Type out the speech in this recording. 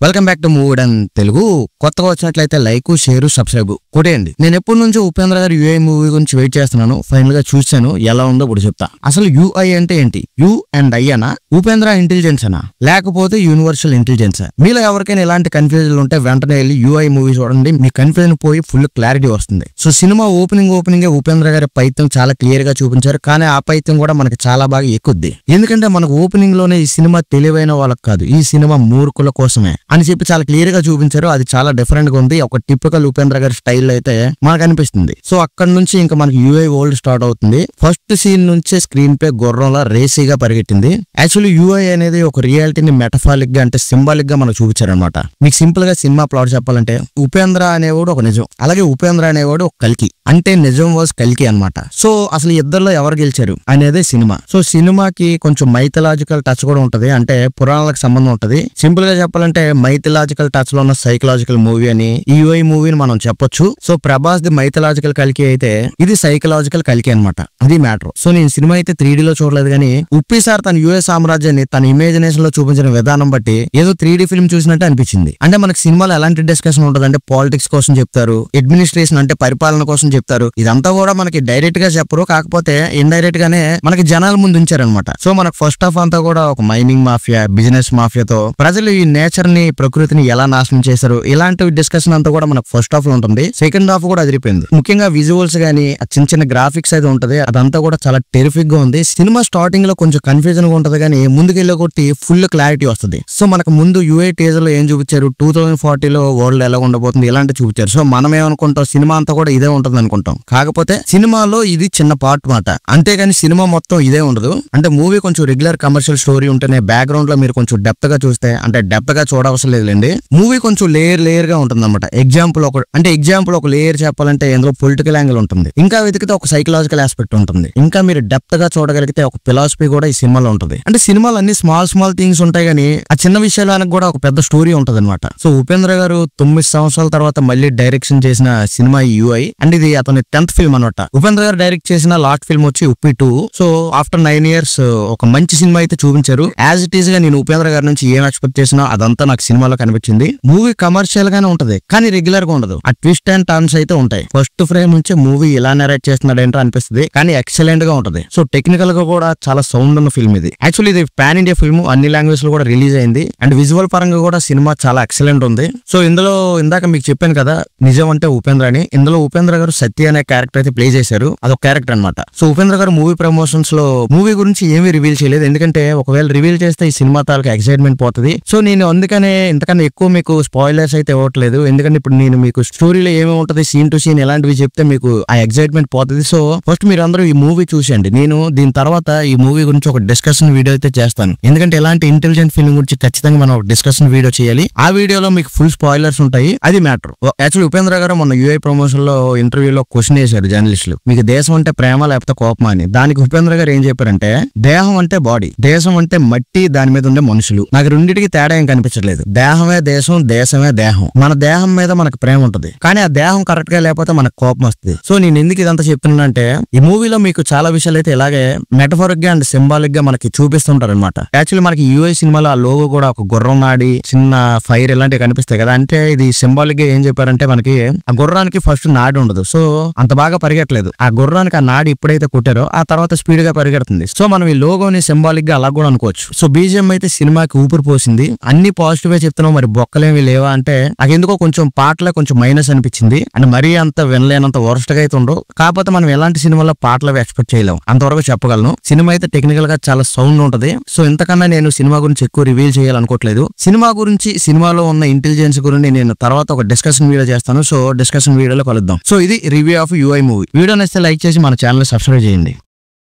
Welcome back to movie and Telugu. కొత్తగా వచ్చినట్లయితే like, share, subscribe కొట్టేయండి. నేను ఎప్పటి నుంచో ఉపేంద్ర గారి యూఐ మూవీ గురించి వెయిట్ చేస్తున్నాను. ఫైనల్ గా చూశాను, ఎలా ఉందో ఇప్పుడు చెప్తా. అసలు యూఐ అంటే ఏంటి? యు అండ్ ఐ అనా, ఉపేంద్ర ఇంటెలిజెన్స్ అనా, లేకపోతే యూనివర్సల్ ఇంటెలిజెన్స్? మీలో ఎవరికైనా ఎలాంటి కన్ఫ్యూజన్ ఉంటే వెంటనే వెళ్ళి యూఐ మూవీ చూడండి, మీ కన్ఫ్యూజన్ పోయి ఫుల్ క్లారిటీ వస్తుంది. సో సినిమా ఓపెనింగ్ ఉపేంద్ర గారి పైత్యం చాలా క్లియర్ గా చూపించారు. కానీ ఆ పైత్యం కూడా మనకి చాలా బాగా ఎక్కుద్ది. ఎందుకంటే మనకు ఓపెనింగ్ లోనే ఈ సినిమా తెలివైన వాళ్ళకి కాదు, ఈ సినిమా మూర్ఖుల కోసమే అని చెప్పి చాలా క్లియర్ గా చూపించారు. అది చాలా డిఫరెంట్ గా ఉంది. ఒక టిపికల్ ఉపేంద్ర గారి స్టైల్ అయితే మనకు అనిపిస్తుంది. సో అక్కడ నుంచి ఇంకా మనకి యూఐ వరల్డ్ స్టార్ట్ అవుతుంది. ఫస్ట్ సీన్ నుంచే స్క్రీన్ పే గుర్రంలా రేసీగా పరిగెట్టింది. యాక్చువల్లీ యూఐ అనేది ఒక రియాలిటీని మెటఫాలిక్ గా అంటే సింబాలిక్ గా మనకు చూపించారనమాట. మీకు సింపుల్ గా సినిమా ప్లాట్ చెప్పాలంటే ఉపేంద్ర అనేవాడు ఒక నిజం, అలాగే ఉపేంద్ర అనేవాడు ఒక కల్కి. అంటే నిజం వాజ్ కల్కి అనమాట. సో అసలు ఇద్దరిలో ఎవరు గెలిచారు అనేది సినిమా. సో సినిమాకి కొంచెం మైథలాజికల్ టచ్ కూడా ఉంటది, అంటే పురాణాలకు సంబంధం ఉంటది. సింపుల్ గా చెప్పాలంటే మైథలాజికల్ టచ్ లో ఉన్న సైకలాజికల్ మూవీ అని ఈ యూఐ మూవీని మనం చెప్పొచ్చు. సో ప్రభాస్ ది మైథలాజికల్ కల్కి అయితే ఇది సైకలాజికల్ కల్కి అనమాట. అది మ్యాటర్. సో నేను సినిమా అయితే 3D లో చూడలేదు, కానీ ఉప్పి సార్ తన యూఐ సామ్రాజ్యాన్ని తన ఇమాజినేషన్ లో చూపించిన విధానం బట్టి ఏదో 3D ఫిల్మ్ చూసినట్టు అనిపించింది. అంటే మనకి సినిమాలో ఎలాంటి డిస్కషన్ ఉంటుంది అంటే పాలిటిక్స్ కోసం చెప్తారు, అడ్మినిస్ట్రేషన్ అంటే పరిపాలన కోసం చెప్తారు. ఇదంతా కూడా మనకి డైరెక్ట్ గా చెప్పరు, కాకపోతే ఇండైరెక్ట్ గానే మనకి జనాల ముందు ఉంచారనమాట. సో మనకు ఫస్ట్ హాఫ్ అంతా కూడా ఒక మైనింగ్ మాఫియా, బిజినెస్ మాఫియాతో ప్రజలు ఈ నేచర్ ని, ప్రకృతిని ఎలా నాశనం చేశారు, ఇలాంటి డిస్కషన్ అంతా కూడా మనకు ఫస్ట్ హాఫ్ లో ఉంటుంది. సెకండ్ హాఫ్ కూడా అదిరిపోయింది. ముఖ్యంగా విజువల్స్ గానీ ఆ చిన్న చిన్న గ్రాఫిక్స్ అయితే ఉంటది, అదంతా కూడా చాలా టెరిఫిక్ గా ఉంది. సినిమా స్టార్టింగ్ లో కొంచెం కన్ఫ్యూజన్ గా ఉంటది, కానీ ముందుకెళ్ళి కొట్టి ఫుల్ క్లారిటీ వస్తుంది. సో మనకు ముందు యూఐ టీజర్ లో ఏం చూపించారు, 2040 లో వరల్డ్ ఎలా ఉండబోతుంది ఇలాంటి చూపించారు. సో మనం ఏమనుకుంటాం, సినిమా అంతా కూడా ఇదే ఉంటుంది అనుకుంటాం. కాకపోతే సినిమాలో ఇది చిన్న పార్ట్ మాట, అంతేగాని సినిమా మొత్తం ఇదే ఉండదు. అంటే మూవీ కొంచెం రెగ్యులర్ కమర్షియల్ స్టోరీ ఉంటేనే బ్యాక్గ్రౌండ్ లో మీరు కొంచెం డెప్త్ గా చూస్తే, అంటే డెప్త్ గా చూడవసరం లేదులేండి, మూవీ కొంచెం లేయర్ గా ఉంటుంది అనమాట. ఎగ్జాంపుల్ ఒక లేయర్ చెప్పాలంటే ఇందులో పొలిటికల్ యాంగిల్ ఉంటుంది, ఇంకా వెతికితే ఒక సైకలాజికల్ ఆస్పెక్ట్ ఉంటుంది, ఇంకా మీరు డెప్త్ గా చూడగలిగితే ఒక ఫిలాసఫీ కూడా ఈ సినిమాలో ఉంటుంది. అంటే సినిమాలో అన్ని స్మాల్ థింగ్స్ ఉంటాయి, కానీ ఆ చిన్న విషయాలకు కూడా ఒక పెద్ద స్టోరీ ఉంటది అనమాట. సో ఉపేంద్ర గారు 9 సంవత్సరాల తర్వాత మళ్ళీ డైరెక్షన్ చేసిన సినిమా యూఐ, అండ్ ఇది అతని 10th ఫిల్మ్ అనమాట. ఉపేంద్ర గారు డైరెక్ట్ చేసిన లాస్ట్ ఫిల్మ్ వచ్చి ఉప్పి 2. సో ఆఫ్టర్ 9 years ఒక మంచి సినిమా అయితే చూపించారు. యాజ్ ఇట్ ఈస్ గా నేను ఉపేంద్ర గారి నుంచి ఏం ఎక్స్పెక్ట్ చేసినా అదంతా నాకు సినిమాలో కనిపించింది. మూవీ కమర్షియల్ గానే ఉంటది, కానీ రెగ్యులర్ గా ఉండదు. ఆ ట్విస్ట్ అండ్ టర్న్స్ అయితే ఉంటాయి. ఫస్ట్ ఫ్రేమ్ నుంచి మూవీ ఇలా నరేట్ చేస్తున్నాడు ఏంటో అనిపిస్తుంది, కానీ ఎక్సలెంట్ గా ఉంటది. సో టెక్నికల్ గా కూడా చాలా సౌండ్ ఉన్న ఫిల్మ్ ఇది. యాక్చువల్లీ ఇది పాన్ ఇండియా ఫిల్మ్, అన్ని లాంగ్వేజ్ లో కూడా రిలీజ్ అయింది. అండ్ విజువల్ పరంగా కూడా సినిమా చాలా ఎక్సలెంట్ ఉంది. సో ఇందులో ఇందాక మీకు చెప్పాను కదా నిజం అంటే ఉపేంద్ర అని, ఇందులో ఉపేంద్ర గారు సత్య అనే క్యారెక్టర్ అయితే ప్లే చేశారు. అదొక క్యారెక్టర్ అనమాట. సో ఉపేంద్ర గారు మూవీ ప్రమోషన్స్ లో మూవీ గురించి ఏమీ రివీల్ చేయలేదు, ఎందుకంటే ఒకవేళ రివీల్ చేస్తే ఈ సినిమా తాలూకు ఎక్సైట్మెంట్ పోతుంది. సో నేను అందుకనే ఇంతకన్నా ఎక్కువ మీకు స్పాయిలర్స్ అయితే ఇవ్వట్లేదు, ఎందుకంటే ఇప్పుడు నేను మీకు స్టోరీలో ఏమేమి ఉంటుంది, సీన్ టు సీన్ ఎలాంటివి చెప్తే మీకు ఆ ఎక్సైట్మెంట్ పోతుంది. సో ఫస్ట్ మీరు అందరూ ఈ మూవీ చూసేయండి. నేను దీని తర్వాత ఈ మూవీ గురించి ఒక డిస్కషన్ వీడియో అయితే చేస్తాను, ఎందుకంటే ఎలాంటి ఇంటెలిజెంట్ ఫిల్మ్ గురించి ఖచ్చితంగా మనం ఒక డిస్కషన్ వీడియో చేయాలి. ఆ వీడియోలో మీకు ఫుల్ స్పాయిలర్స్ ఉంటాయి, అది మ్యాటర్. యాక్చువల్లీ ఉపేంద్ర గారు మొన్న యూఐ ప్రమోషన్ లో ఇంటర్వ్యూలో క్వశ్చన్ వేశారు జర్నలిస్టులు, మీకు దేశం అంటే ప్రేమ లేకపోతే కోపమా అని. దానికి ఉపేంద్ర గారు ఏం చెప్పారంటే, దేహం అంటే బాడీ, దేశం అంటే మట్టి, దాని మీద ఉండే మనుషులు. నాకు రెండింటికి తేడా ఏం కనిపించట్లేదు. దేహమే దేశం, దేశమే దేహం. మన దేహం మీద మనకు ప్రేమ ఉంటుంది, కానీ ఆ దేహం కరెక్ట్ గా లేకపోతే మనకు కోపం వస్తుంది. సో నేను ఎందుకు ఇదంతా చెప్తున్నానంటే, ఈ మూవీలో మీకు చాలా విషయాలు అయితే ఇలాగే మెటఫోరిక్ గా అండ్ సింబాలిక్ గా మనకి చూపిస్తుంటారు అనమాట. యాక్చువల్లీ మనకి యూఐ సినిమాలో ఆ లోగో కూడా ఒక గుర్రం నాడి, చిన్న ఫైర్ ఇలాంటివి కనిపిస్తాయి కదా. అంటే ఇది సింబాలిక్ గా ఏం చెప్పారంటే, మనకి ఆ గుర్రానికి ఫస్ట్ నాడి ఉండదు, సో అంత బాగా పరిగెట్టలేదు. ఆ గుర్రానికి ఆ నాడి ఎప్పుడైతే కుట్టారో ఆ తర్వాత స్పీడ్ గా పరిగెడుతుంది. సో మనం ఈ లోగోని సింబాలిక్ గా అలా కూడా అనుకోవచ్చు. సో బీజిఎం అయితే సినిమాకి ఊపిరి పోసింది. అన్ని పాజిటివ్ గా చెప్తున్నాం, మరి బొక్కలేమి లేవా అంటే నాకు ఎందుకో కొంచెం పాటలే కొంచెం మైనస్ అనిపించింది. అండ్ మరీ అంత వినలేనంత వరస్ట్ గా అయితే ఉండవు, కాకపోతే మనం ఎలాంటి సినిమాలో పాటలు ఎక్స్పెక్ట్ చేయలేము, అంతవరకు చెప్పగలను. సినిమా అయితే టెక్నికల్ గా చాలా సౌండ్ ఉంటది. సో ఇంతకన్నా నేను సినిమా గురించి ఎక్కువ రివీల్ చేయాలనుకోవట్లేదు. సినిమా గురించి, సినిమాలో ఉన్న ఇంటెలిజెన్స్ గురించి నేను తర్వాత ఒక డిస్కషన్ వీడియో చేస్తాను. సో డిస్కషన్ వీడియోలో కలుద్దాం. సో ఇది review of UI movie. Video నచ్చితే లైక్ చేసి మన ఛానల్ సబ్స్క్రైబ్ చేయండి.